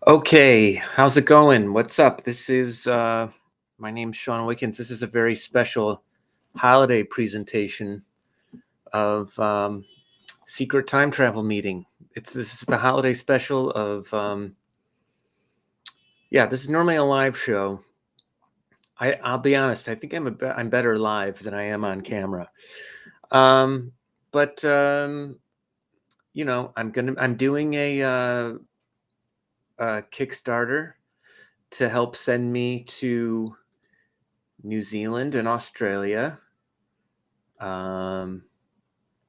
Okay, how's it going? What's up? This is my name's Sean Wickens. This is a very special holiday presentation of Secret Time Travel Meeting. This is the holiday special of this is normally a live show. I'll be honest, I think I'm better live than I am on camera. But I'm doing a Kickstarter to help send me to New Zealand and Australia. There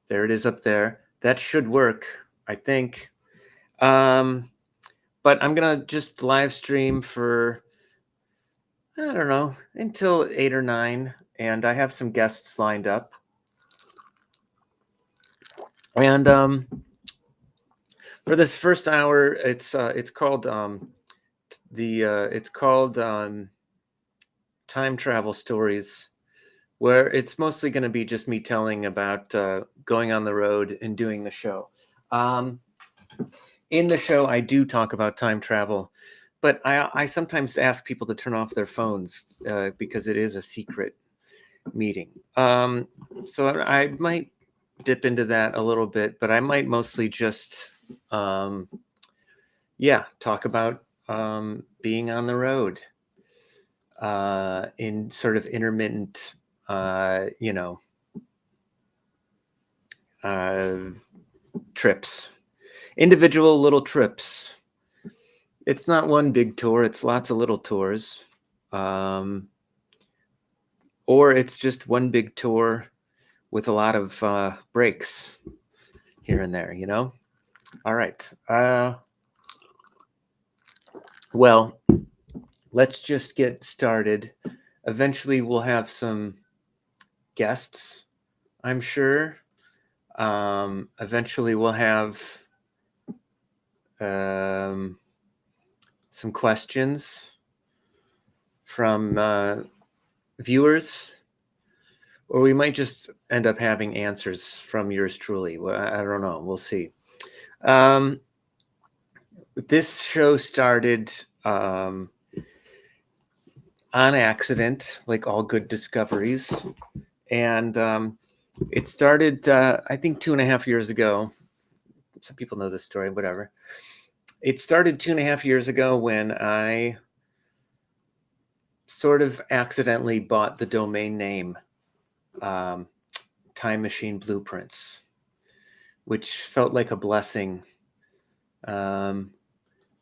it is up there. That should work, I think. But I'm gonna just live stream for, I don't know, until 8 or 9, and I have some guests lined up. And for this first hour, it's called Time Travel Stories, where it's mostly going to be just me telling about going on the road and doing the show. In the show, I do talk about time travel, but I sometimes ask people to turn off their phones because it is a secret meeting. So I might dip into that a little bit, but I might mostly just, talk about being on the road in sort of intermittent, trips, individual little trips. It's not one big tour, it's lots of little tours. Or it's just one big tour with a lot of breaks here and there, All right. Well, let's just get started. Eventually, we'll have some guests, I'm sure. Eventually, we'll have some questions from viewers, or we might just end up having answers from yours truly. Well, I don't know. We'll see. This show started on accident, like all good discoveries. And it started, I think, 2.5 years ago. Some people know this story, whatever. It started 2.5 years ago when I sort of accidentally bought the domain name Time Machine Blueprints, which felt like a blessing.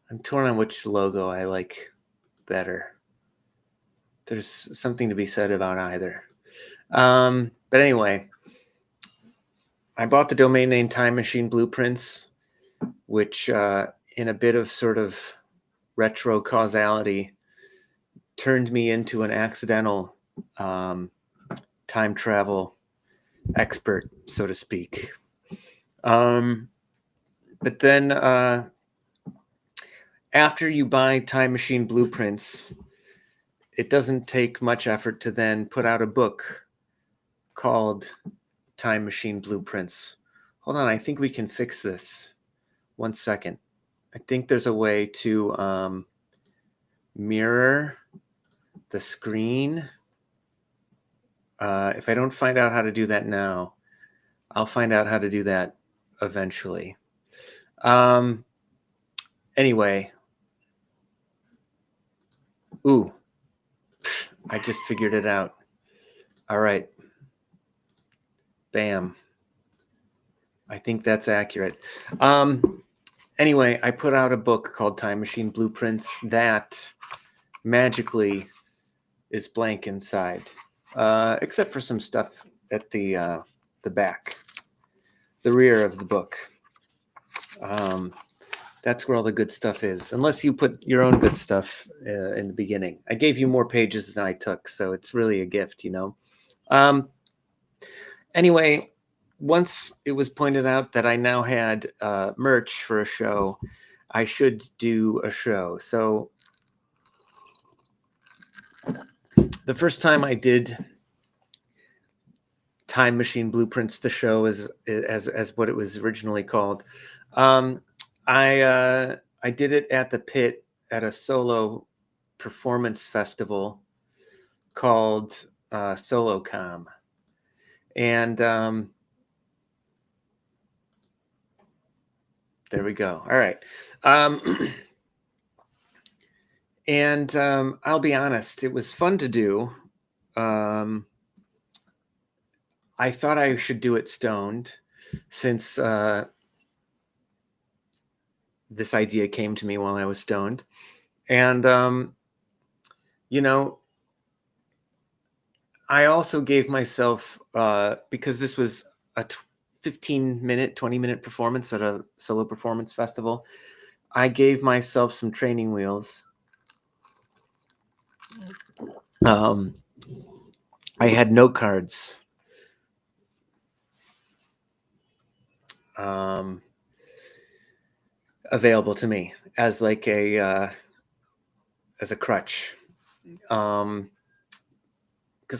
I'm torn on which logo I like better. There's something to be said about either. But anyway, I bought the domain name Time Machine Blueprints, which in a bit of sort of retro causality turned me into an accidental time travel expert, so to speak. But then after you buy Time Machine Blueprints, it doesn't take much effort to then put out a book called Time Machine Blueprints. Hold on, I think we can fix this. 1 second. I think there's a way to mirror the screen. If I don't find out how to do that now, I'll find out how to do that eventually. Anyway. Ooh, I just figured it out. All right. Bam. I think that's accurate. Anyway, I put out a book called Time Machine Blueprints that magically is blank inside, except for some stuff at the back, the rear of the book. That's where all the good stuff is, unless you put your own good stuff in the beginning. I gave you more pages than I took, so it's really a gift, Anyway, once it was pointed out that I now had merch for a show, I should do a show. So the first time I did Time Machine Blueprints, the show as what it was originally called, I did it at the Pit at a solo performance festival called SoloCom. And there we go. All right. And I'll be honest, it was fun to do. I thought I should do it stoned since this idea came to me while I was stoned. And, you know, I also gave myself, because this was a 15-minute, 20-minute performance at a solo performance festival, I gave myself some training wheels. I had note cards. Available to me as like as a crutch. Because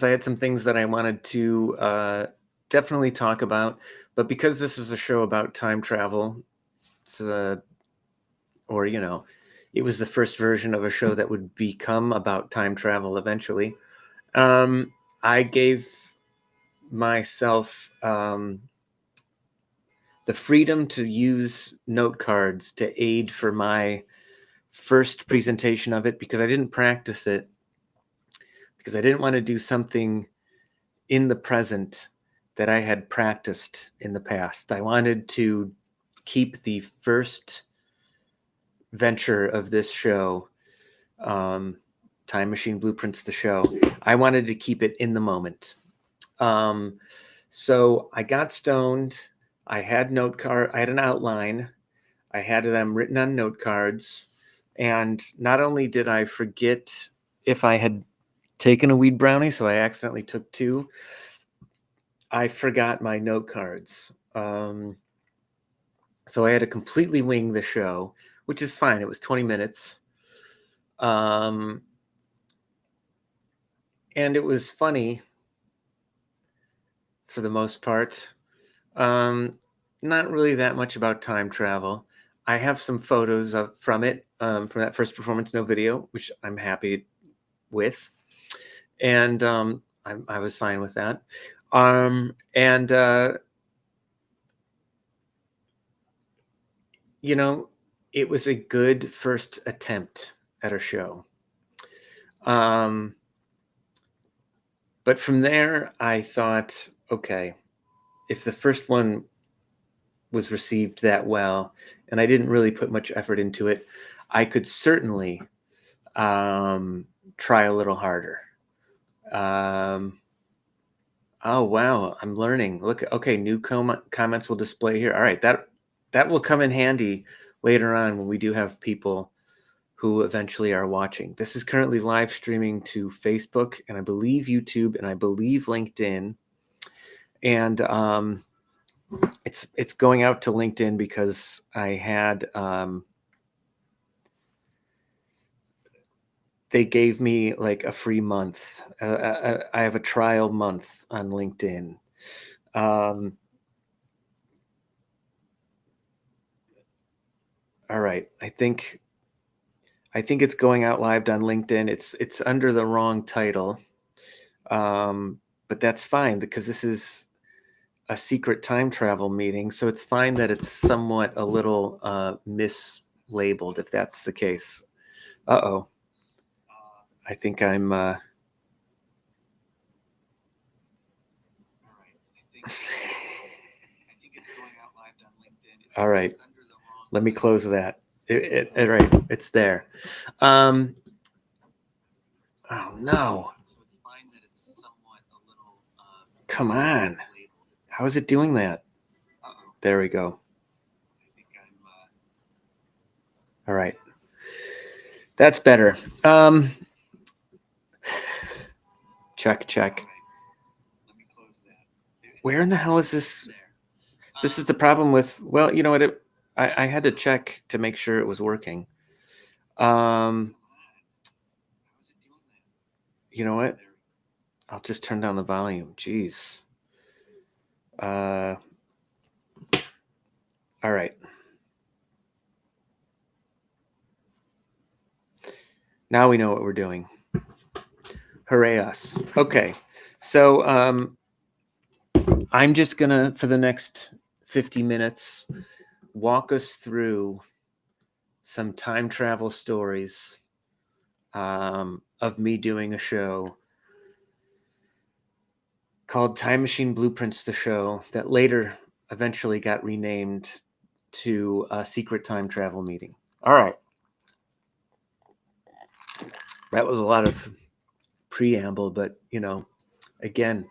I had some things that I wanted to definitely talk about, but because this was a show about time travel, or it was the first version of a show that would become about time travel eventually. I gave myself the freedom to use note cards to aid for my first presentation of it, because I didn't practice it, because I didn't want to do something in the present that I had practiced in the past. I wanted to keep the first venture of this show, Time Machine Blueprints, the show. I wanted to keep it in the moment. So I got stoned. I had I had an outline. I had them written on note cards. And not only did I forget if I had taken a weed brownie, so I accidentally took 2, I forgot my note cards. So I had to completely wing the show, which is fine. It was 20 minutes. And it was funny for the most part. Not really that much about time travel. I have some photos from it, from that first performance, no video, which I'm happy with. And I was fine with that. It was a good first attempt at a show. But from there, I thought, okay, if the first one was received that well, and I didn't really put much effort into it, I could certainly try a little harder. Oh, wow, I'm learning. Look, okay, new comments will display here. All right, that will come in handy later on when we do have people who eventually are watching. This is currently live streaming to Facebook, and I believe YouTube, and I believe LinkedIn. And it's going out to LinkedIn because I had they gave me like a free month. I have a trial month on LinkedIn. All right, I think it's going out live on LinkedIn. It's under the wrong title, but that's fine because this is a secret time travel meeting, so it's fine that it's somewhat a little mislabeled if that's the case. Uh-oh. I think I'm all right. Let me close that. Right, it's there. Oh no. Come on. How is it doing that? There we go. All right. That's better. Check. Where in the hell is this? This is the problem with, well, you know what? I had to check to make sure it was working. You know what? I'll just turn down the volume. Jeez. All right. Now we know what we're doing. Hooray us. Okay. So I'm just going to, for the next 50 minutes, walk us through some time travel stories of me doing a show called Time Machine Blueprints, the show that later eventually got renamed to a Secret Time Travel Meeting. All right. That was a lot of preamble, but, again,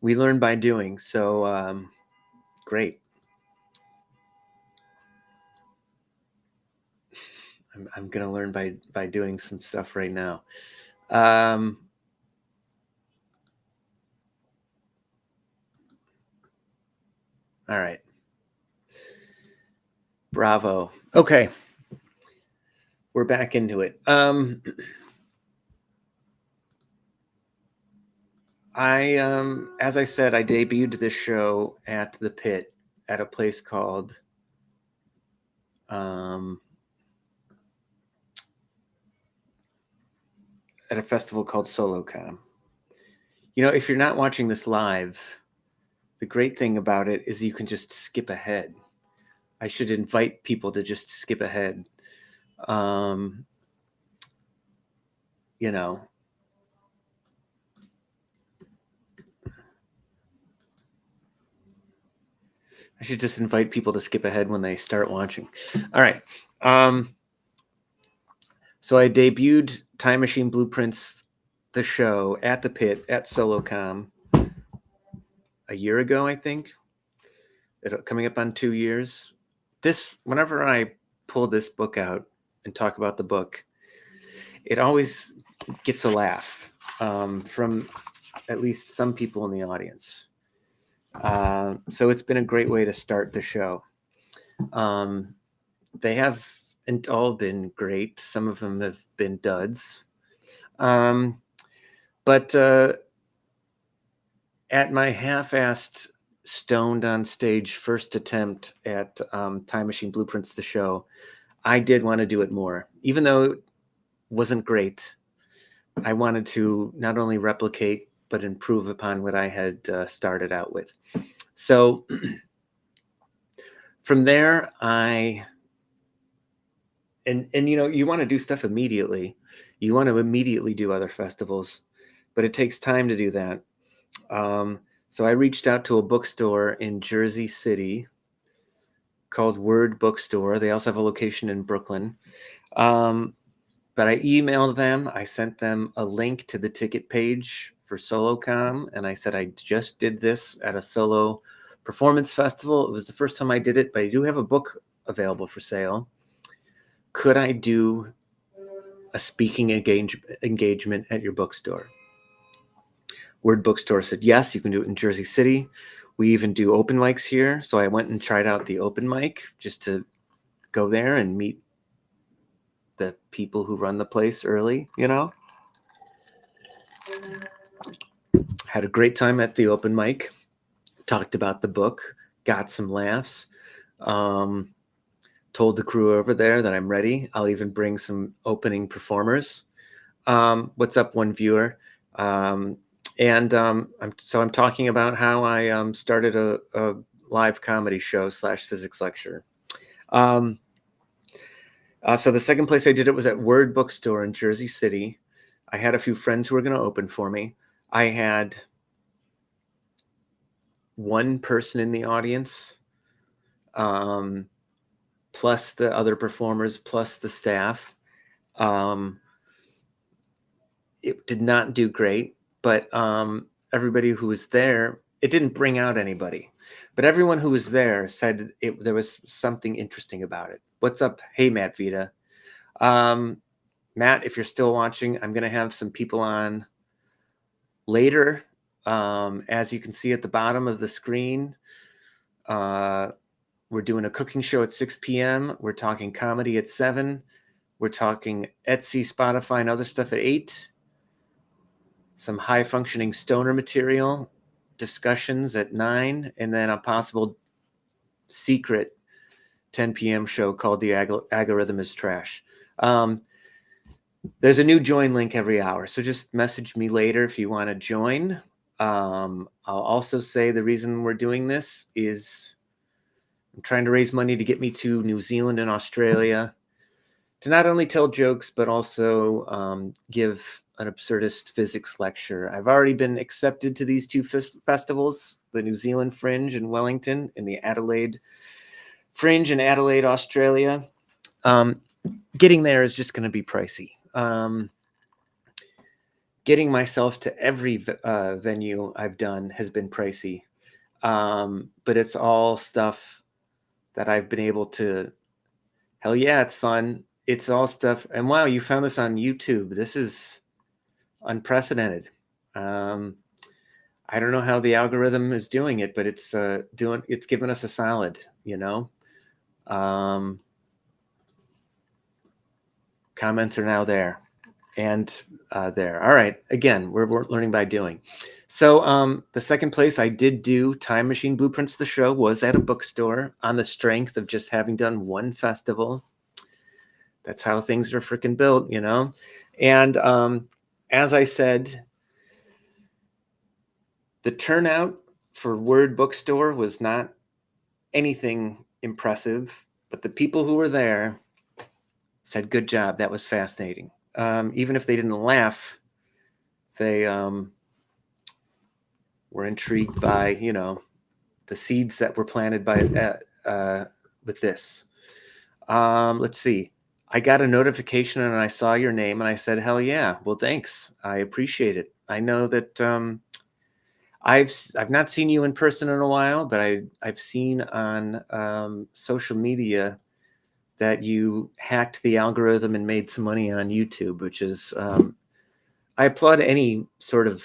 we learn by doing. So great. I'm going to learn by doing some stuff right now. All right. Bravo. Okay. We're back into it. As I said, I debuted this show at the Pit at a place called at a festival called SoloCon. If you're not watching this live, the great thing about it is you can just skip ahead. I should invite people to just skip ahead. I should just invite people to skip ahead when they start watching. All right. So I debuted Time Machine Blueprints, the show, at the Pit at SoloCon a year ago, I think. Coming up on 2 years. Whenever I pull this book out and talk about the book, it always gets a laugh from at least some people in the audience. So it's been a great way to start the show. They haven't all been great. Some of them have been duds. But at my half-assed, stoned on stage first attempt at Time Machine Blueprints, the show, I did want to do it more. Even though it wasn't great, I wanted to not only replicate, but improve upon what I had started out with. So from there, you want to do stuff immediately. You want to immediately do other festivals, but it takes time to do that. So I reached out to a bookstore in Jersey City called Word Bookstore. They also have a location in Brooklyn. But I emailed them. I sent them a link to the ticket page for SoloCon, and I said I just did this at a solo performance festival. It was the first time I did it, but I do have a book available for sale. Could I do a speaking engagement at your bookstore? Word Bookstore said, yes, you can do it in Jersey City. We even do open mics here. So I went and tried out the open mic just to go there and meet the people who run the place early, Had a great time at the open mic, talked about the book, got some laughs, told the crew over there that I'm ready. I'll even bring some opening performers. What's up, one viewer? I'm talking about how I started a live comedy show / physics lecture. So the second place I did it was at Word Bookstore in Jersey City. I had a few friends who were going to open for me. I had one person in the audience, plus the other performers, plus the staff. It did not do great, but everybody who was there, it didn't bring out anybody. But everyone who was there said there was something interesting about it. What's up? Hey, Matt Vita. Matt, if you're still watching, I'm going to have some people on later. As you can see at the bottom of the screen, we're doing a cooking show at 6 p.m. We're talking comedy at 7. We're talking Etsy, Spotify, and other stuff at 8. Some high-functioning stoner material discussions at 9, and then a possible secret 10 p.m. show called The Algorithm is Trash. There's a new join link every hour, so just message me later if you want to join. I'll also say the reason we're doing this is I'm trying to raise money to get me to New Zealand and Australia to not only tell jokes, but also give an absurdist physics lecture. I've already been accepted to these two festivals, the New Zealand Fringe in Wellington and the Adelaide Fringe in Adelaide, Australia. Getting there is just going to be pricey. Getting myself to every venue I've done has been pricey. But it's all stuff that I've been able to, hell yeah, it's fun. It's all stuff. And wow, you found this on YouTube. This is unprecedented. I don't know how the algorithm is doing it, but it's giving us a solid, you know. Comments are now there and there. All right. Again, we're learning by doing. So the second place I did do Time Machine Blueprints, the show, was at a bookstore on the strength of just having done one festival. That's how things are freaking built, you know? And as I said, the turnout for Word Bookstore was not anything impressive, but the people who were there said, good job. That was fascinating. Even if they didn't laugh, they were intrigued by, you know, the seeds that were planted by with this. Let's see. I got a notification and I saw your name and I said, hell yeah. Well, thanks. I appreciate it. I know that I've not seen you in person in a while, but I've seen on social media that you hacked the algorithm and made some money on YouTube, which is I applaud any sort of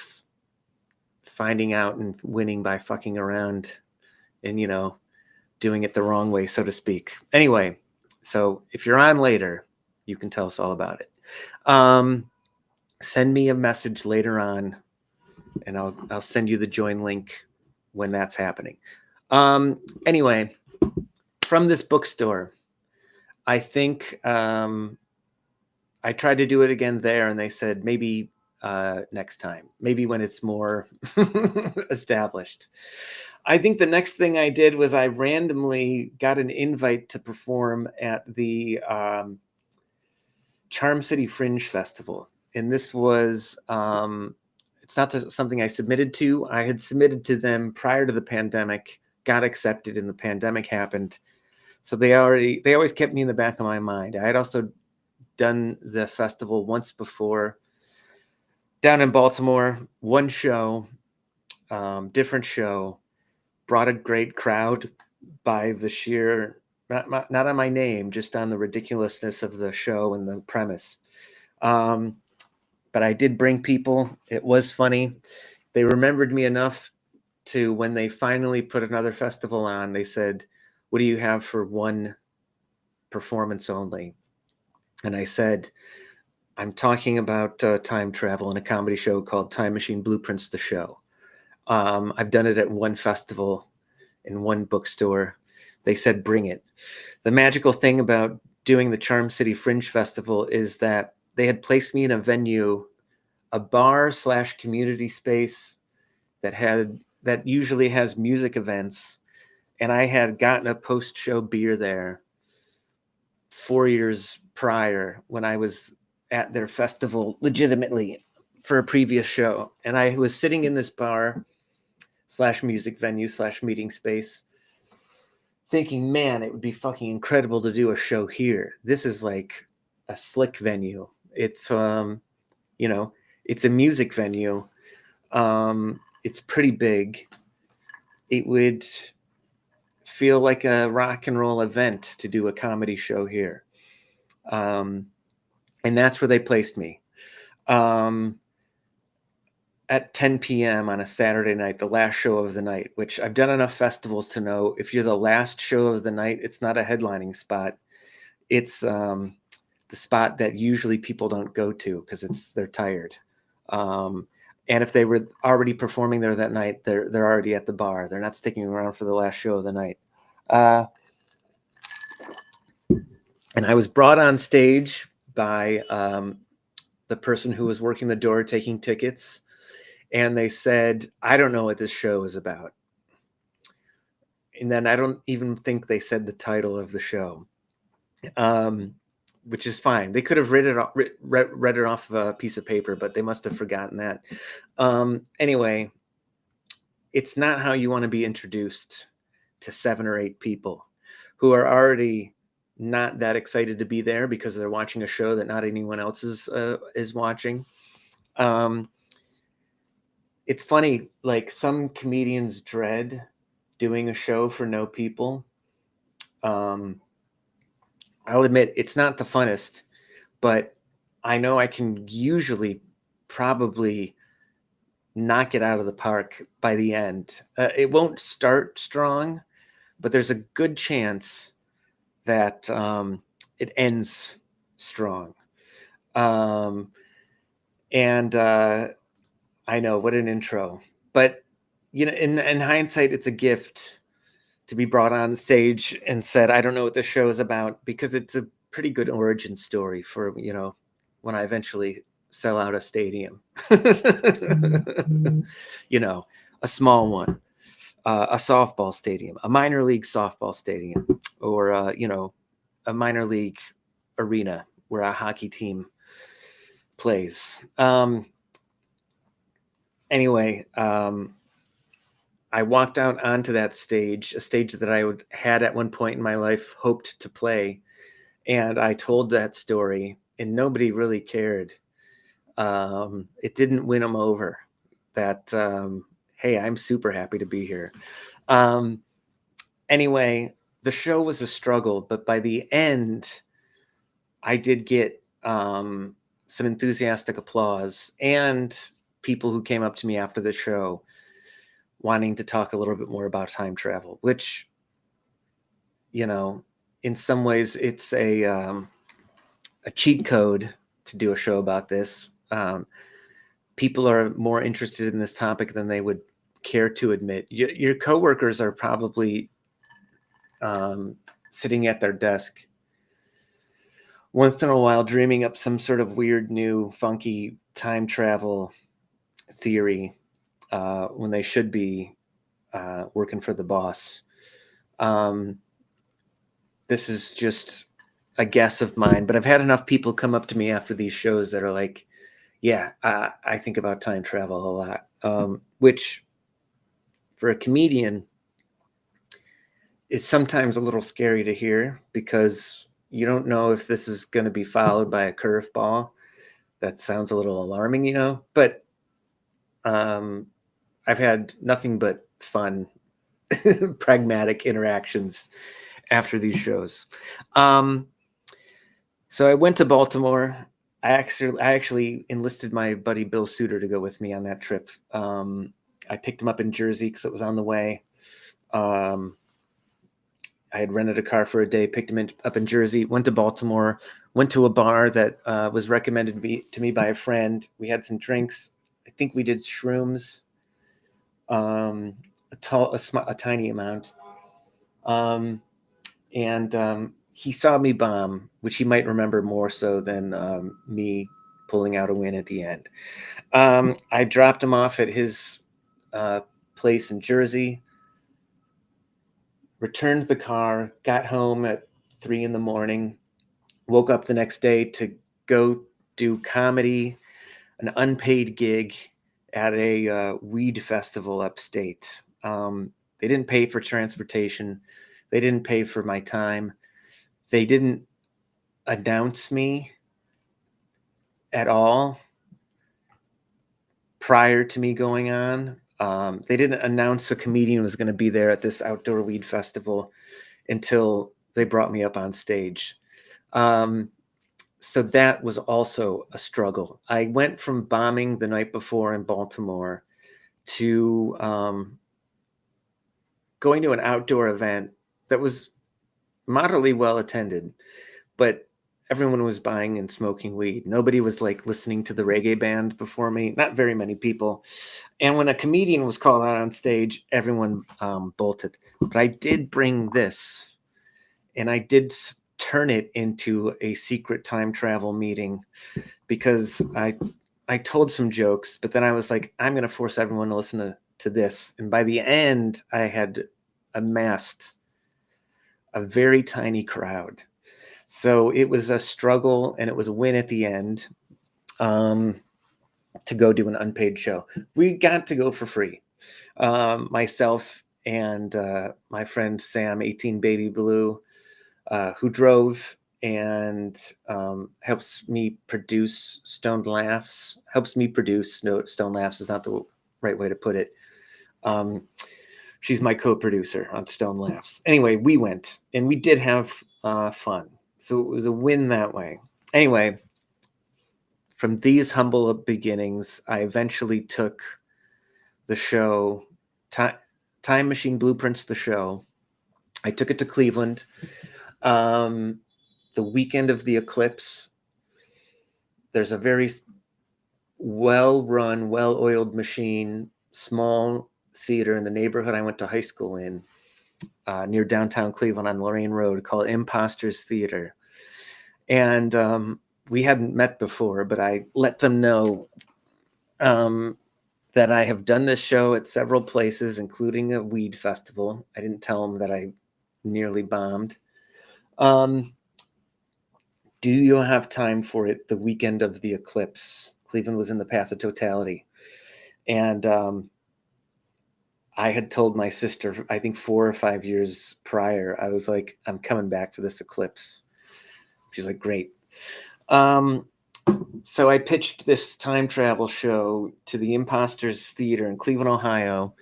finding out and winning by fucking around and, you know, doing it the wrong way, so to speak. Anyway, so if you're on later, you can tell us all about it. Send me a message later on and I'll send you the join link when that's happening. Anyway, from this bookstore, I think I tried to do it again there and they said maybe next time, maybe when it's more established. I think the next thing I did was I randomly got an invite to perform at the Charm City Fringe Festival. And this was, it's not something I submitted to. I had submitted to them prior to the pandemic, got accepted, and the pandemic happened. So they always kept me in the back of my mind. I had also done the festival once before down in Baltimore, one show, different show, brought a great crowd by the sheer, not on my name, just on the ridiculousness of the show and the premise. But I did bring people. It was funny. They remembered me enough to, when they finally put another festival on, they said, what do you have for one performance only? And I said, I'm talking about time travel in a comedy show called Time Machine Blueprints, the show. I've done it at one festival in one bookstore. They said, bring it. The magical thing about doing the Charm City Fringe Festival is that they had placed me in a venue, a bar / community space that usually has music events. And I had gotten a post-show beer there 4 years prior when I was at their festival legitimately for a previous show. And I was sitting in this bar / music venue / meeting space thinking, man, it would be fucking incredible to do a show here. This is like a slick venue. It's, you know, it's a music venue. It's pretty big. It would feel like a rock and roll event to do a comedy show here. And that's where they placed me. At 10 p.m. on a Saturday night, the last show of the night, which I've done enough festivals to know if you're the last show of the night, it's not a headlining spot. It's the spot that usually people don't go to because they're tired. And if they were already performing there that night, they're already at the bar. They're not sticking around for the last show of the night. And I was brought on stage by the person who was working the door taking tickets, and they said, "I don't know what this show is about." And then I don't even think they said the title of the show, which is fine. They could have read it off of a piece of paper, but they must have forgotten that. Anyway, it's not how you want to be introduced to 7 or 8 people who are already not that excited to be there because they're watching a show that not anyone else is watching. It's funny, like some comedians dread doing a show for no people. I'll admit it's not the funnest, but I know I can usually probably knock it out of the park by the end. It won't start strong, but there's a good chance that it ends strong. And I know, what an intro. But in hindsight, it's a gift to be brought on stage and said, "I don't know what this show is about," because it's a pretty good origin story for when I eventually sell out a stadium. A small one, a softball stadium, a minor league softball stadium, or a minor league arena where a hockey team plays. Anyway, I walked out onto that stage, a stage that I had at one point in my life hoped to play, and I told that story, and nobody really cared. It didn't win them over. That hey, I'm super happy to be here. Anyway, the show was a struggle, but by the end, I did get some enthusiastic applause and people who came up to me after the show wanting to talk a little bit more about time travel, which, in some ways it's a cheat code to do a show about this. People are more interested in this topic than they would care to admit. Your coworkers are probably sitting at their desk once in a while dreaming up some sort of weird new funky time travel theory when they should be working for the boss. This is just a guess of mine, but I've had enough people come up to me after these shows that are like, "Yeah, I think about time travel a lot," which for a comedian is sometimes a little scary to hear because you don't know if this is going to be followed by a curveball. That sounds a little alarming, but I've had nothing but fun, pragmatic interactions after these shows. So I went to Baltimore. I actually enlisted my buddy Bill Suter to go with me on that trip. I picked him up in Jersey because it was on the way. I had rented a car for a day, picked him up in Jersey, went to Baltimore, went to a bar that was recommended to me by a friend. We had some drinks. I think we did shrooms, a tiny amount. And he saw me bomb, which he might remember more so than me pulling out a win at the end. I dropped him off at his place in Jersey, returned the car, got home at 3 a.m, woke up the next day to go do comedy, an unpaid gig at a weed festival upstate. They didn't pay for transportation. They didn't pay for my time. They didn't announce me at all prior to me going on. They didn't announce a comedian was going to be there at this outdoor weed festival until they brought me up on stage. So that was also a struggle. I went from bombing the night before in Baltimore to going to an outdoor event that was moderately well attended, but everyone was buying and smoking weed. Nobody was like listening to the reggae band before me, not very many people. And when a comedian was called out on stage, everyone bolted. But I did bring this, and I did turn it into a secret time travel meeting because I told some jokes, but then I was like, I'm going to force everyone to listen to this. And by the end, I had amassed a very tiny crowd. So it was a struggle and it was a win at the end to go do an unpaid show. We got to go for free. Myself and my friend Sam, 18 Baby Blue, who drove and helps me produce Stoned Laughs. Helps me produce Stoned Laughs is not the right way to put it. She's my co-producer on Stoned Laughs. Anyway, we went and we did have fun. So it was a win that way. Anyway, from these humble beginnings, I eventually took the show, Time Machine Blueprints, the show. I took it to Cleveland. The weekend of the eclipse, there's a very well-run, well-oiled machine, small theater in the neighborhood I went to high school in, near downtown Cleveland on Lorraine Road, called Imposters Theater. And we hadn't met before, but I let them know that I have done this show at several places, including a weed festival. I didn't tell them that I nearly bombed. Do you have time for it the weekend of the eclipse? Cleveland was in the path of totality. And I had told my sister, I think 4 or 5 years prior, I was like, I'm coming back for this eclipse. She's like, great. So I pitched this time travel show to the Imposters Theater in Cleveland, Ohio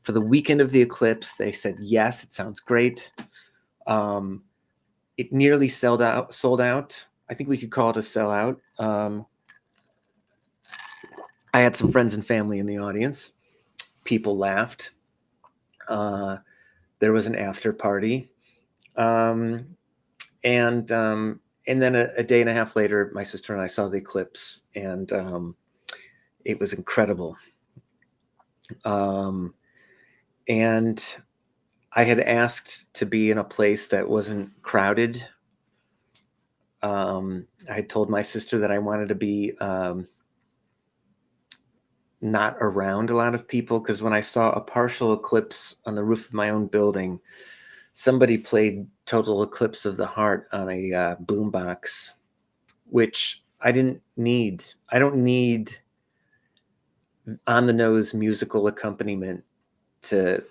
for the weekend of the eclipse. They said, yes, it sounds great. It nearly sold out. I think we could call it a sellout. I had some friends and family in the audience. People laughed. There was an after party. And then a day and a half later, my sister and I saw the eclipse, and it was incredible. And I had asked to be in a place that wasn't crowded. I had told my sister that I wanted to be not around a lot of people, because when I saw a partial eclipse on the roof of my own building, somebody played Total Eclipse of the Heart on a boombox, which I didn't need. I don't need on-the-nose musical accompaniment to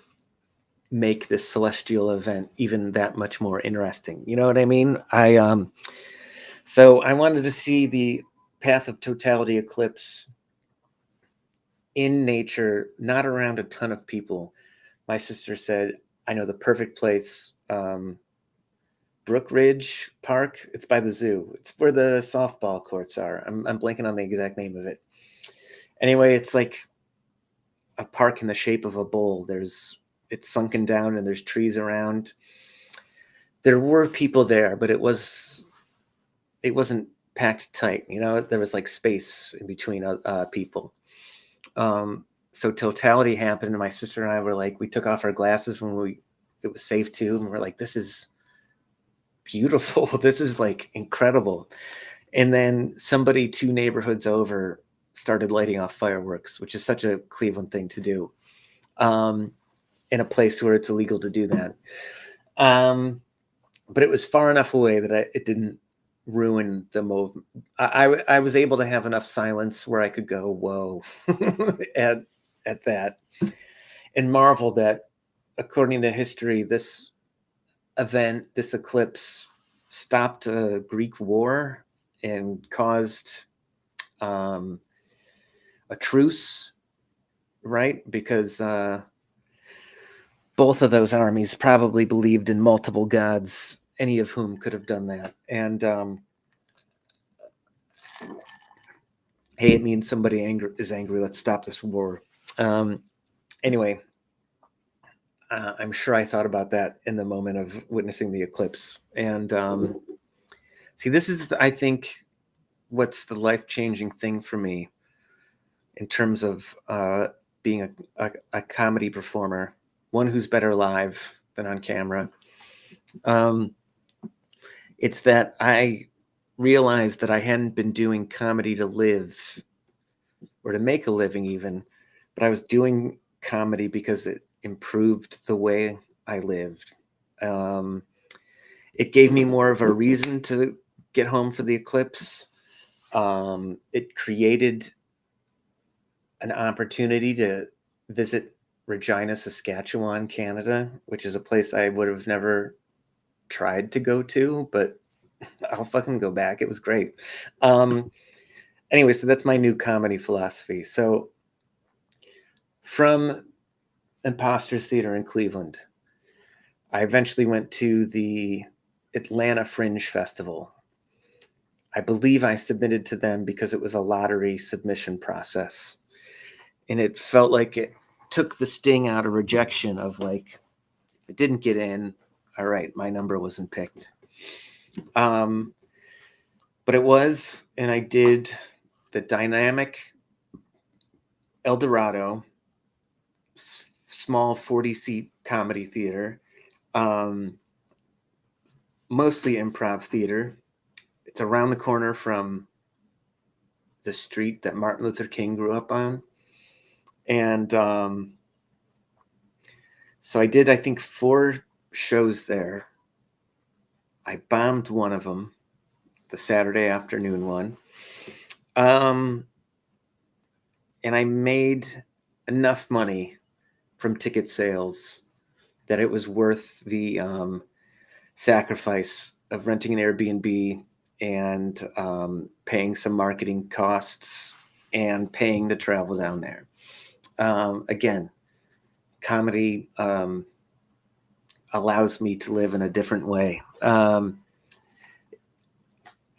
make this celestial event even that much more interesting. You know what I mean? So I wanted to see the path of totality eclipse in nature, not around a ton of people. My sister said, I know the perfect place. Brook Ridge Park. It's by the zoo. It's where the softball courts are. I'm blanking on the exact name of it. Anyway, it's like a park in the shape of a bowl. It's sunken down and there's trees around. There were people there, but it wasn't packed tight. You know, there was like space in between people. So totality happened, and my sister and I were like, we took off our glasses when it was safe to, and we're like, this is beautiful. This is like incredible. And then somebody 2 neighborhoods over started lighting off fireworks, which is such a Cleveland thing to do, in a place where it's illegal to do that. But it was far enough away that it didn't ruin the movement. I was able to have enough silence where I could go, whoa, at that, and marvel that, according to history, this event, this eclipse, stopped a Greek war and caused a truce, right? Because both of those armies probably believed in multiple gods, any of whom could have done that. And hey, it means somebody is angry. Let's stop this war. Anyway, I'm sure I thought about that in the moment of witnessing the eclipse. And see, this is, I think, what's the life-changing thing for me in terms of being a comedy performer, one who's better live than on camera, It's that I realized that I hadn't been doing comedy to live or to make a living even, but I was doing comedy because it improved the way I lived. It gave me more of a reason to get home for the eclipse. It created an opportunity to visit Regina, Saskatchewan, Canada, which is a place I would have never tried to go to, but I'll fucking go back. It was great. Anyway, so that's my new comedy philosophy. So from Imposters Theater in Cleveland, I eventually went to the Atlanta Fringe Festival. I believe I submitted to them because it was a lottery submission process. And it felt like it took the sting out of rejection of like, if it didn't get in, all right, my number wasn't picked. But it was, and I did the dynamic El Dorado, small 40-seat comedy theater, mostly improv theater. It's around the corner from the street that Martin Luther King grew up on. And so I did, I think, 4 shows there. I bombed one of them, the Saturday afternoon one. And I made enough money from ticket sales that it was worth the sacrifice of renting an Airbnb and paying some marketing costs and paying to travel down there. Again, comedy allows me to live in a different way.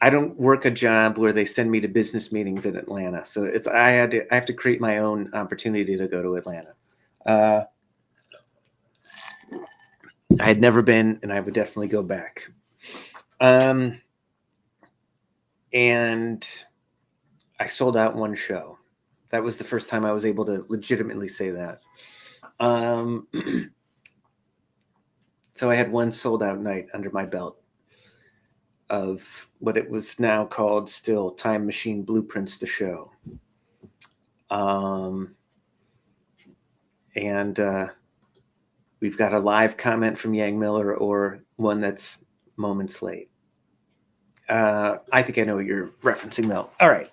I don't work a job where they send me to business meetings in Atlanta, so I have to create my own opportunity to go to Atlanta. I had never been, and I would definitely go back. And I sold out one show. That was the first time I was able to legitimately say that. So I had one sold out night under my belt of what it was now called still Time Machine Blueprints the Show. And we've got a live comment from Yang Miller or one that's moments late. I think I know what you're referencing, though. All right.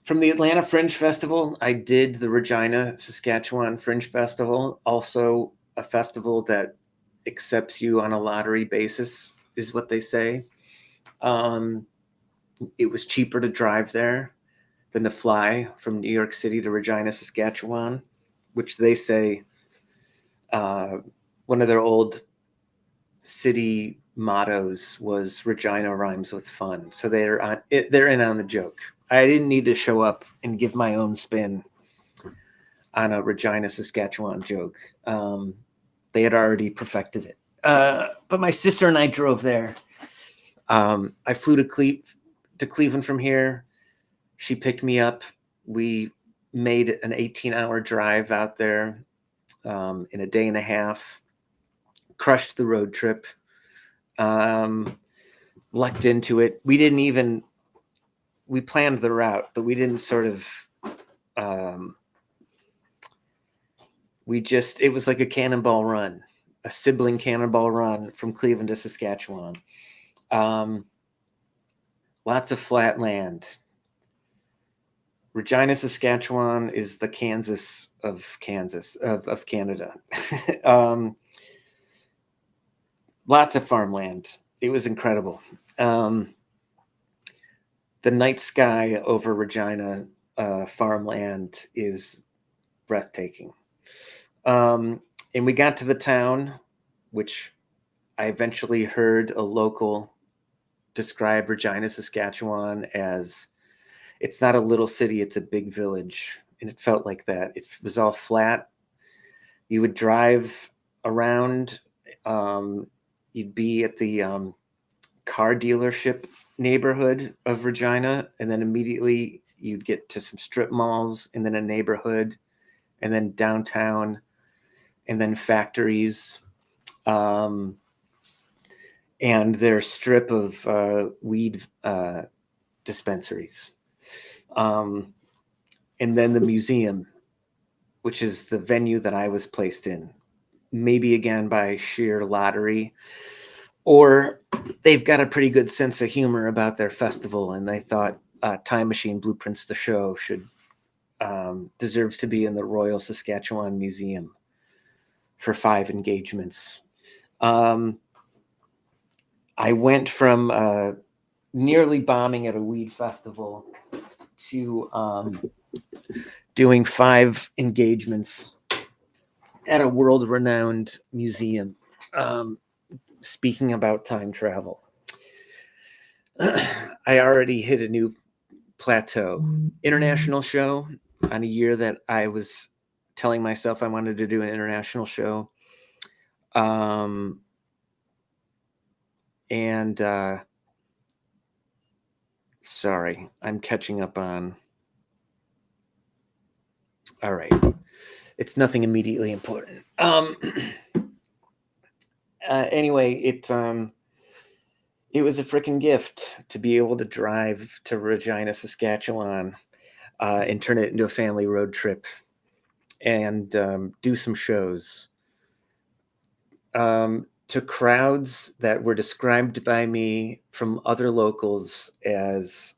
From the Atlanta Fringe Festival, I did the Regina, Saskatchewan Fringe Festival, also a festival that accepts you on a lottery basis, is what they say. It was cheaper to drive there than to fly from New York City to Regina, Saskatchewan, which they say one of their old city mottos was Regina rhymes with fun. So they're in on the joke. I didn't need to show up and give my own spin on a Regina, Saskatchewan joke. They had already perfected it. But my sister and I drove there. I flew to Cleveland from here. She picked me up. We made an 18-hour drive out there in a day and a half. Crushed the road trip. Lucked into it. We planned the route, but we didn't sort of, it was like a cannonball run, a sibling cannonball run from Cleveland to Saskatchewan. Lots of flat land. Regina, Saskatchewan is the Kansas of Canada. Lots of farmland. It was incredible. The night sky over Regina farmland is breathtaking. And we got to the town, which I eventually heard a local describe Regina, Saskatchewan as, it's not a little city, it's a big village. And it felt like that. It was all flat. You would drive around. You'd be at the car dealership neighborhood of Regina, and then immediately you'd get to some strip malls, and then a neighborhood, and then downtown, and then factories. and their strip of weed dispensaries. And then the museum, which is the venue that I was placed in, maybe again by sheer lottery, or they've got a pretty good sense of humor about their festival, and they thought Time Machine Blueprints, the show, should deserves to be in the Royal Saskatchewan Museum for 5 engagements. I went from nearly bombing at a weed festival to doing 5 engagements at a world-renowned museum, speaking about time travel. I already hit a new plateau. International show on a year that I was telling myself I wanted to do an international show. Sorry, I'm catching up on. All right. It's nothing immediately important. Anyway, it was a freaking gift to be able to drive to Regina, Saskatchewan, and turn it into a family road trip and do some shows to crowds that were described by me from other locals as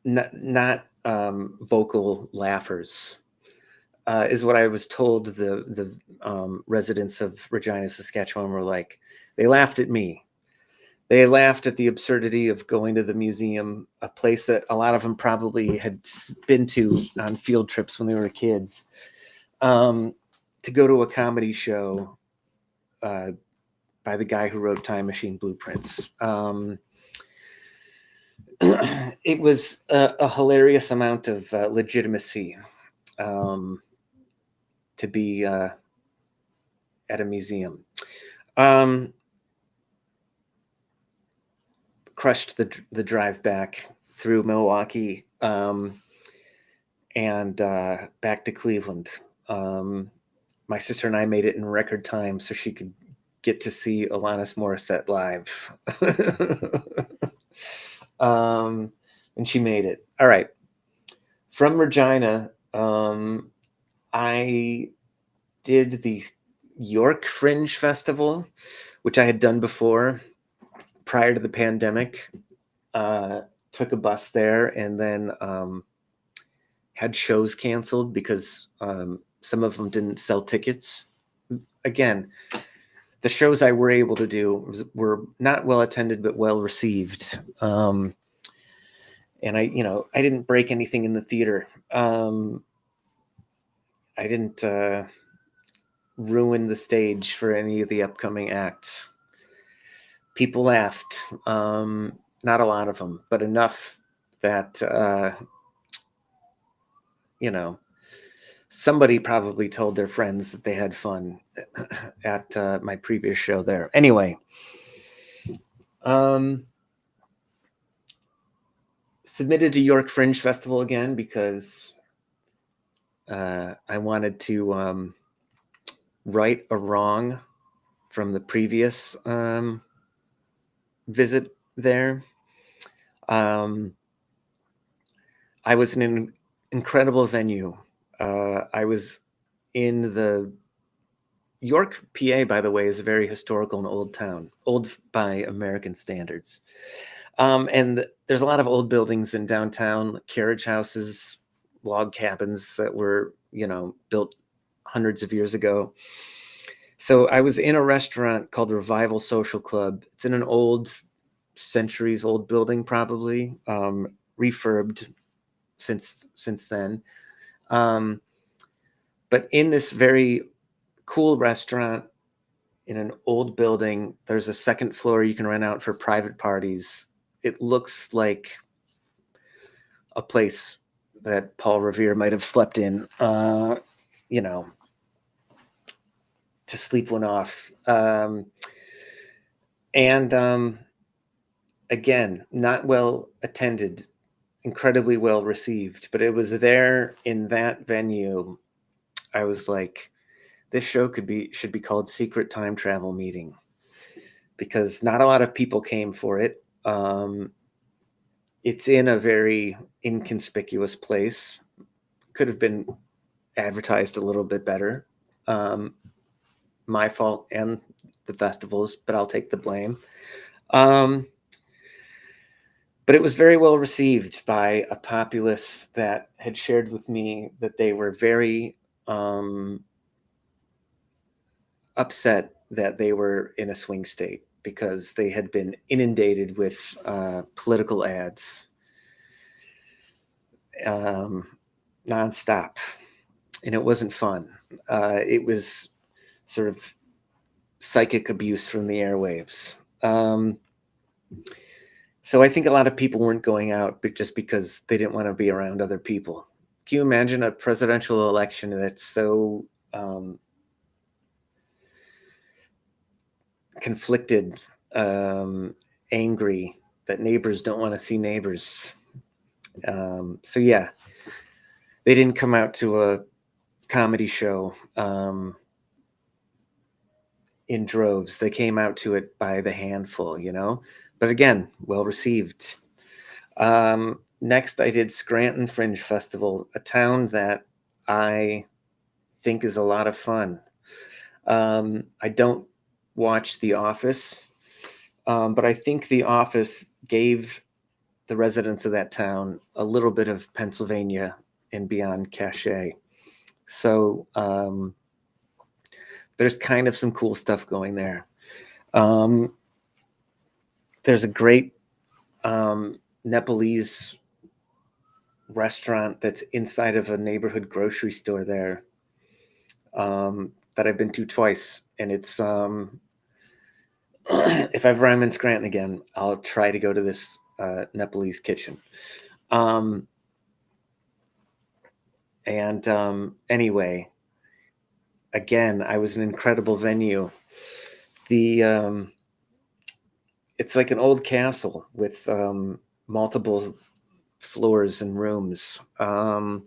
not vocal laughers. Is what I was told. The residents of Regina, Saskatchewan were like. They laughed at me. They laughed at the absurdity of going to the museum, a place that a lot of them probably had been to on field trips when they were kids, to go to a comedy show by the guy who wrote Time Machine Blueprints. It was a hilarious amount of legitimacy to be at a museum. Crushed the drive back through Milwaukee and back to Cleveland. My sister and I made it in record time so she could get to see Alanis Morissette live. And she made it. All right. From Regina, I did the York Fringe Festival, which I had done before prior to the pandemic. Took a bus there and then had shows canceled because some of them didn't sell tickets. Again, the shows I were able to do were not well attended, but well received. And I didn't break anything in the theater. I didn't ruin the stage for any of the upcoming acts. People laughed. Not a lot of them, but enough that, somebody probably told their friends that they had fun at my previous show there. Anyway, submitted to York Fringe Festival again because I wanted to right a wrong from the previous visit there. I was in an incredible venue. I was in the York, PA, by the way, is a very historical and old town, old by American standards. And there's a lot of old buildings in downtown, carriage houses, log cabins that were, built hundreds of years ago. So I was in a restaurant called Revival Social Club. It's in an centuries-old building, probably refurbed since then. But in this very cool restaurant in an old building, there's a second floor you can rent out for private parties. It looks like a place that Paul Revere might have slept in, to sleep one off. Again, not well attended, incredibly well received, but it was there in that venue. I was like, this show should be called Secret Time Travel Meeting, because not a lot of people came for it. It's in a very inconspicuous place. Could have been advertised a little bit better. My fault and the festivals, but I'll take the blame. But it was very well received by a populace that had shared with me that they were very upset that they were in a swing state because they had been inundated with political ads nonstop, and it wasn't fun. It was sort of psychic abuse from the airwaves. So I think a lot of people weren't going out just because they didn't want to be around other people. Can you imagine a presidential election that's so conflicted, angry, that neighbors don't want to see neighbors? So yeah, they didn't come out to a comedy show in droves. They came out to it by the handful, you know? But again, well received. Next, I did Scranton Fringe Festival, a town that I think is a lot of fun. I don't watch The Office, but I think The Office gave the residents of that town a little bit of Pennsylvania and beyond cachet. So there's kind of some cool stuff going there. There's a great Nepalese restaurant that's inside of a neighborhood grocery store there that I've been to twice. And it's, if ever I'm in Scranton again, I'll try to go to this Nepalese kitchen. Anyway, again, I was in an incredible venue. It's like an old castle with multiple floors and rooms. And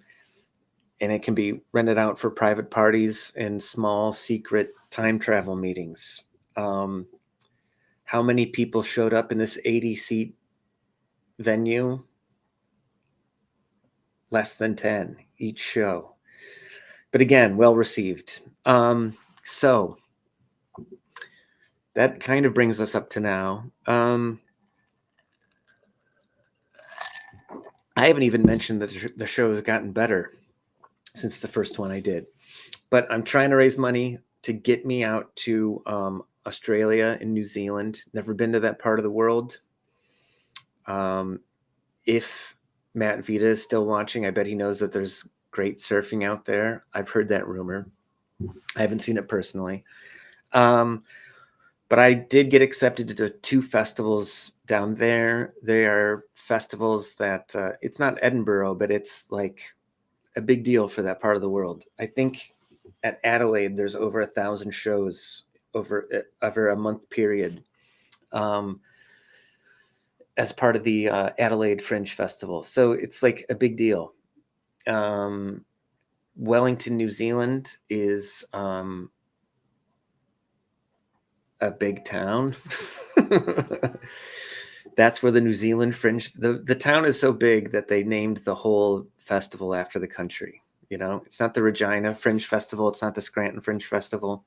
it can be rented out for private parties and small secret time travel meetings. How many people showed up in this 80-seat venue? Less than 10 each show. But again, well received. So that kind of brings us up to now. I haven't even mentioned that the show has gotten better since the first one I did. But I'm trying to raise money to get me out to Australia and New Zealand. Never been to that part of the world. If Matt Vita is still watching, I bet he knows that there's great surfing out there. I've heard that rumor. I haven't seen it personally. But I did get accepted to 2 festivals down there. They are festivals that it's not Edinburgh, but it's like a big deal for that part of the world. I think at Adelaide, there's over 1,000 shows over a month period as part of the Adelaide Fringe Festival. So it's like a big deal. Wellington, New Zealand is a big town. That's where the New Zealand Fringe, the town is so big that they named the whole festival after the country. You know, it's not the Regina Fringe Festival. It's not the Scranton Fringe Festival.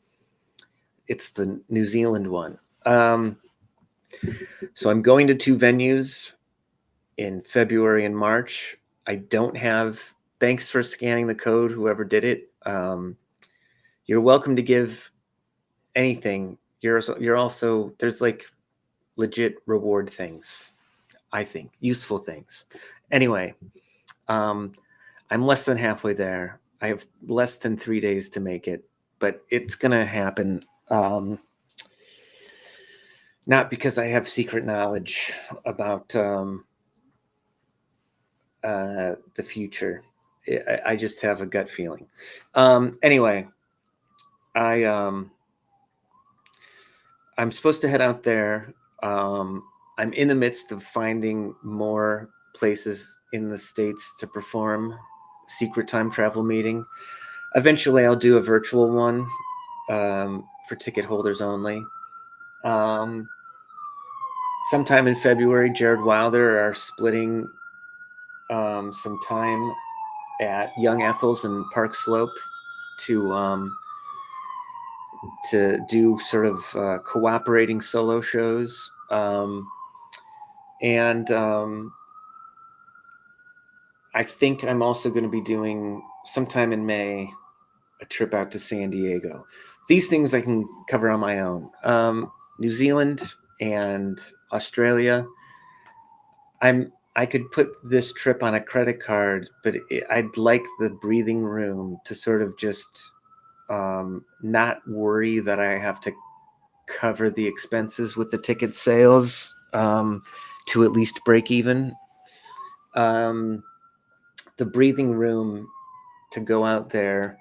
It's the New Zealand one. So I'm going to 2 venues in February and March. I don't have, thanks for scanning the code, whoever did it. You're welcome to give anything. You're also, there's like legit reward things, I think, useful things. Anyway, I'm less than halfway there. I have less than 3 days to make it, but it's going to happen. Not because I have secret knowledge about the future. I just have a gut feeling. Anyway, I'm supposed to head out there. I'm in the midst of finding more places in the States to perform Secret Time Travel Meeting. Eventually, I'll do a virtual one. for ticket holders only. Sometime in February, Jared Wilder are splitting some time at Young Ethel's and Park Slope to do sort of cooperating solo shows. And I think I'm also going to be doing sometime in May a trip out to San Diego. These things I can cover on my own. New Zealand and Australia, I could put this trip on a credit card, but I'd like the breathing room to sort of just not worry that I have to cover the expenses with the ticket sales to at least break even. The breathing room to go out there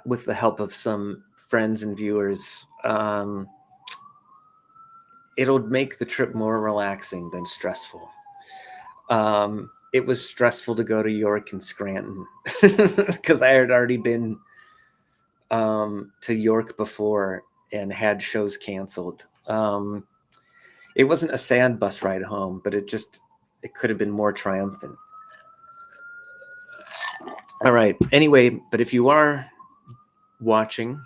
with the help of some friends and viewers, it'll make the trip more relaxing than stressful. It was stressful to go to York and Scranton because I had already been to York before and had shows canceled. It wasn't a sad bus ride home, but it could have been more triumphant. All right. Anyway, but if you are watching,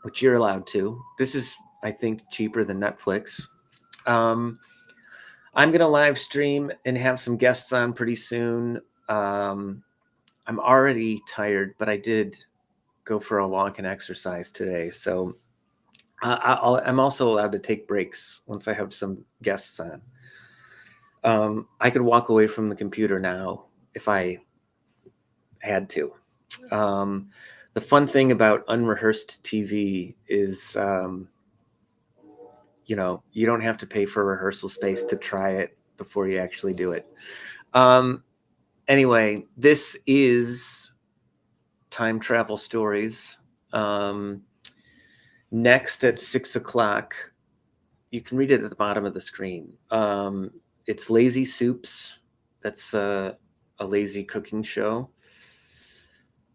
which you're allowed to, this is, I think, cheaper than Netflix. I'm going to live stream and have some guests on pretty soon. I'm already tired, but I did go for a walk and exercise today. So I'm also allowed to take breaks once I have some guests on. I could walk away from the computer now if I had to. The fun thing about unrehearsed TV is, you don't have to pay for rehearsal space to try it before you actually do it. Anyway, this is Time Travel Stories. Next at 6:00, you can read it at the bottom of the screen. It's Lazy Soups. That's a lazy cooking show.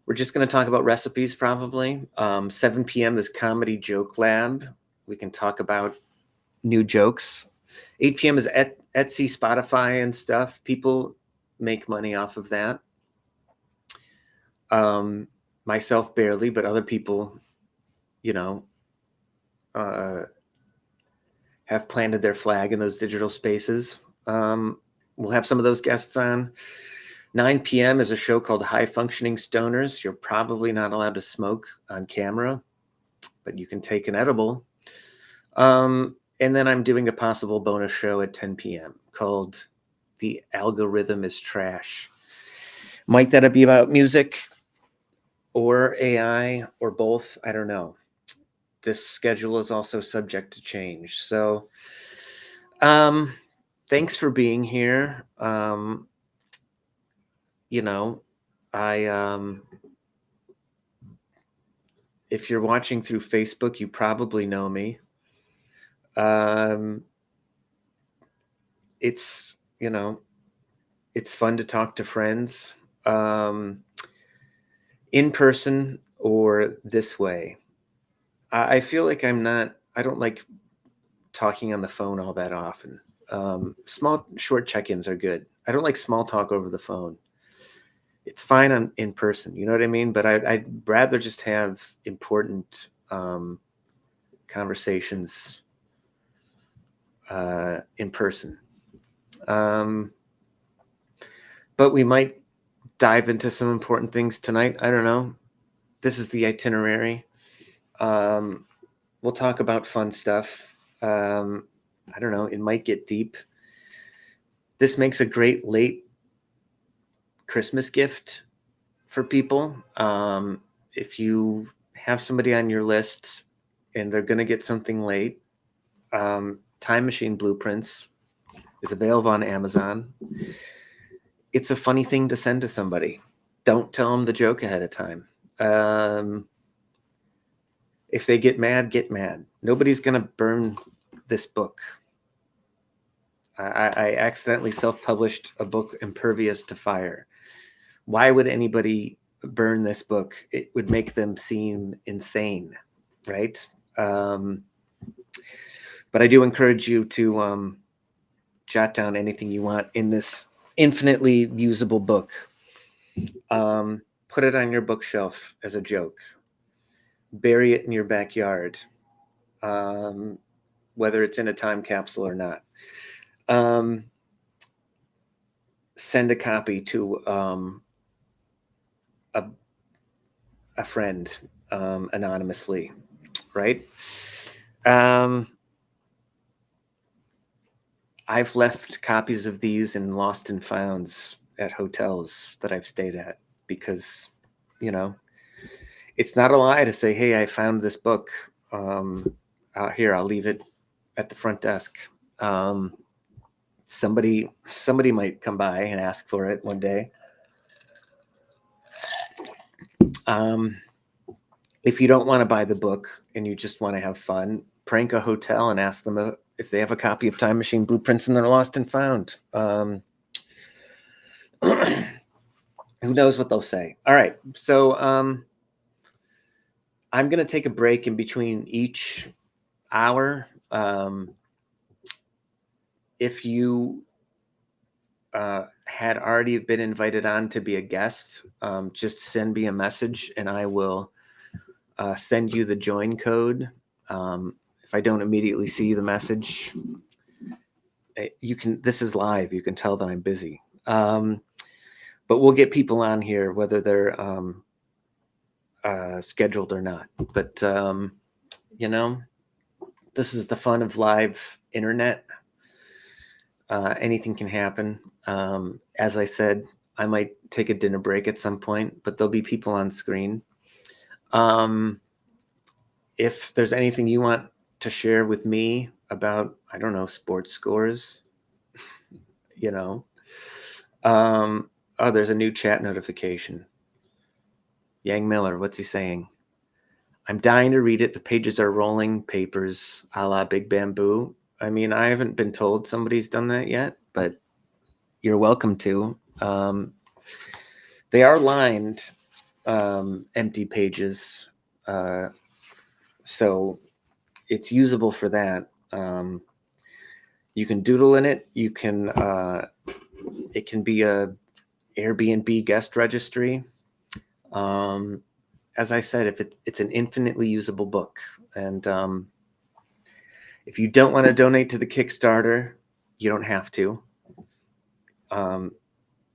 We're just going to talk about recipes probably. 7 p.m. is Comedy Joke Lab. We can talk about new jokes. 8 p.m. is Etsy, Spotify, and stuff. People make money off of that. Myself barely, but other people, have planted their flag in those digital spaces. We'll have some of those guests on. 9 p.m. is a show called High Functioning Stoners. You're probably not allowed to smoke on camera, but you can take an edible. And then I'm doing a possible bonus show at 10 p.m. called The Algorithm is Trash. Might that be about music or AI or both? I don't know. This schedule is also subject to change. So thanks for being here. If you're watching through Facebook, you probably know me. It's fun to talk to friends in person or this way. I feel like I don't like talking on the phone all that often. Small, short check-ins are good. I don't like small talk over the phone. It's fine in person, you know what I mean? But I'd rather just have important conversations in person. But we might dive into some important things tonight. I don't know. This is the itinerary. We'll talk about fun stuff. I don't know. It might get deep. This makes a great late Christmas gift for people. If you have somebody on your list and they're going to get something late, Time Machine Blueprints is available on Amazon. It's a funny thing to send to somebody. Don't tell them the joke ahead of time. If they get mad, get mad. Nobody's going to burn this book. I accidentally self-published a book impervious to fire. Why would anybody burn this book, it would make them seem insane, right? But I do encourage you to jot down anything you want in this infinitely usable book. Put it on your bookshelf as a joke. Bury it in your backyard, whether it's in a time capsule or not. Send a copy to a friend anonymously, right? I've left copies of these in lost and founds at hotels that I've stayed at because, it's not a lie to say, hey, I found this book. Out here, I'll leave it at the front desk. Somebody might come by and ask for it one day. If you don't want to buy the book and you just want to have fun, prank a hotel and ask them if they have a copy of Time Machine Blueprints and they're lost and found. Who knows what they'll say? All right. So I'm going to take a break in between each hour. If you had already been invited on to be a guest, just send me a message and I will send you the join code. If I don't immediately see the message, this is live. You can tell that I'm busy. But we'll get people on here, whether they're scheduled or not. But, this is the fun of live internet. Anything can happen. As I said, I might take a dinner break at some point, but there'll be people on screen. If there's anything you want to share with me about, I don't know, sports scores, oh, there's a new chat notification. Yang Miller, what's he saying? I'm dying to read it. The pages are rolling papers, a la Big Bamboo. I mean, I haven't been told somebody's done that yet, but you're welcome to. They are lined, empty pages, so it's usable for that. You can doodle in it. You can. It can be a Airbnb guest registry. As I said, if it's an infinitely usable book, and if you don't want to donate to the Kickstarter, you don't have to.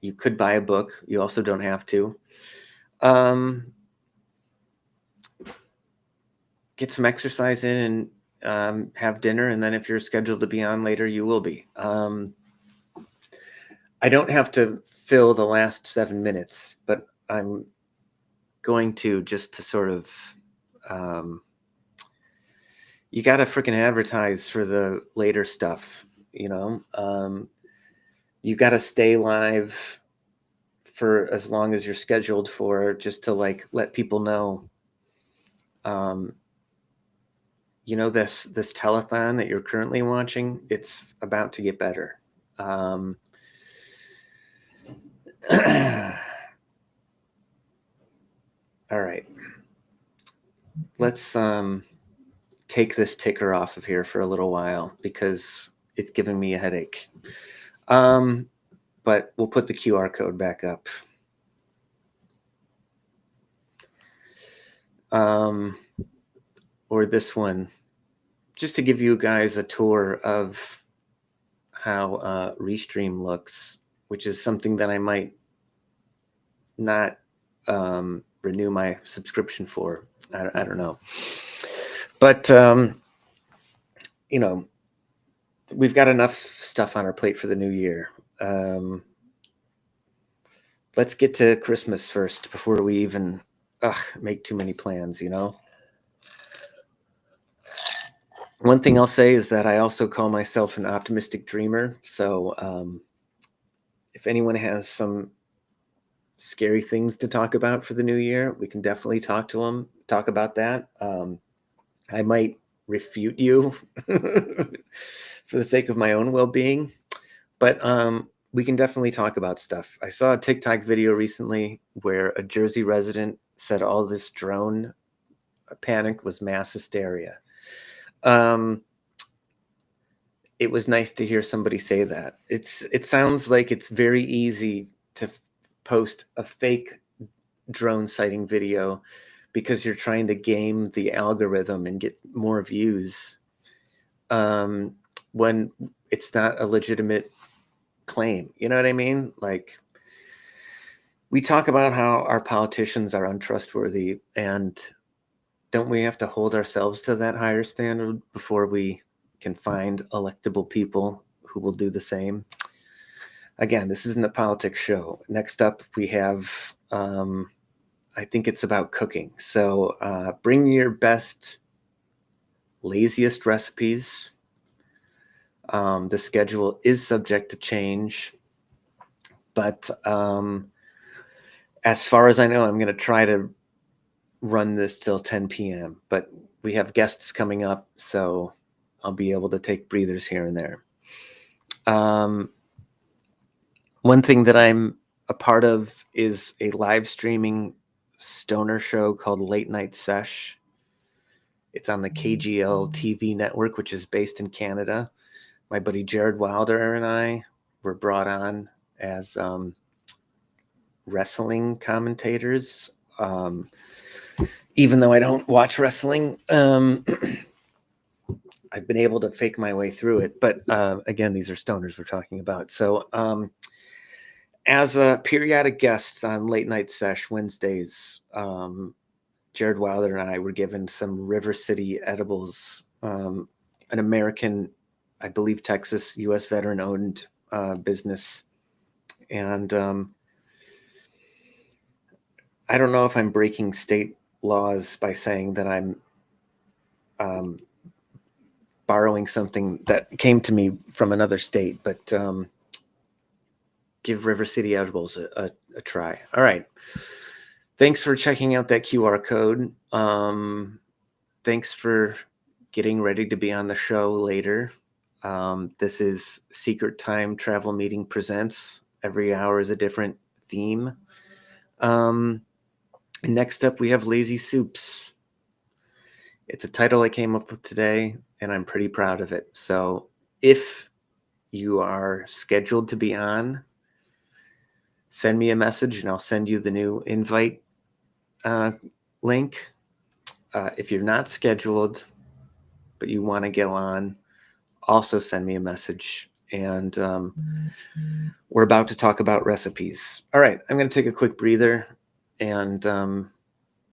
You could buy a book. You also don't have to. Get some exercise in and have dinner, and then if you're scheduled to be on later, you will be. I don't have to fill the last 7 minutes, but I'm going to, just to sort of, you got to freaking advertise for the later stuff, you got to stay live for as long as you're scheduled for, just to let people know, this telethon that you're currently watching, it's about to get better. All right, let's take this ticker off of here for a little while because it's giving me a headache. But we'll put the QR code back up. Or this one, just to give you guys a tour of how Restream looks, which is something that I might not renew my subscription for. I don't know. But, we've got enough stuff on our plate for the new year. Let's get to Christmas first before we even make too many plans, One thing I'll say is that I also call myself an optimistic dreamer. So if anyone has some scary things to talk about for the new year, we can definitely talk about that. I might refute you for the sake of my own well-being, but we can definitely talk about stuff. I saw a TikTok video recently where a Jersey resident said all this drone panic was mass hysteria. It was nice to hear somebody say that. It sounds like it's very easy to post a fake drone sighting video because you're trying to game the algorithm and get more views, when it's not a legitimate claim. You know what I mean? Like, we talk about how our politicians are untrustworthy, and don't we have to hold ourselves to that higher standard before we can find electable people who will do the same? Again, this isn't a politics show. Next up, we have, I think it's about cooking. So bring your best, laziest recipes. The schedule is subject to change, but as far as I know, I'm going to try to run this till 10 p.m. But we have guests coming up, so I'll be able to take breathers here and there. One thing that I'm a part of is a live streaming stoner show called Late Night Sesh. It's on the KGL TV network, which is based in Canada. My buddy Jared Wilder and I were brought on as wrestling commentators. Even though I don't watch wrestling, I've been able to fake my way through it. But again, these are stoners we're talking about. So as a periodic guest on Late Night Sesh Wednesdays, Jared Wilder and I were given some River City edibles, an American, I believe, Texas, U.S. veteran-owned business. And I don't know if I'm breaking state laws by saying that I'm borrowing something that came to me from another state, but give River City edibles a try. All right. Thanks for checking out that QR code. Thanks for getting ready to be on the show later. This is Secret Time Travel Meeting Presents. Every hour is a different theme. Next up, we have Lazy Soups. It's a title I came up with today, and I'm pretty proud of it. So if you are scheduled to be on, send me a message and I'll send you the new invite link. If you're not scheduled, but you want to go on, also send me a message. And we're about to talk about recipes. All right, I'm going to take a quick breather and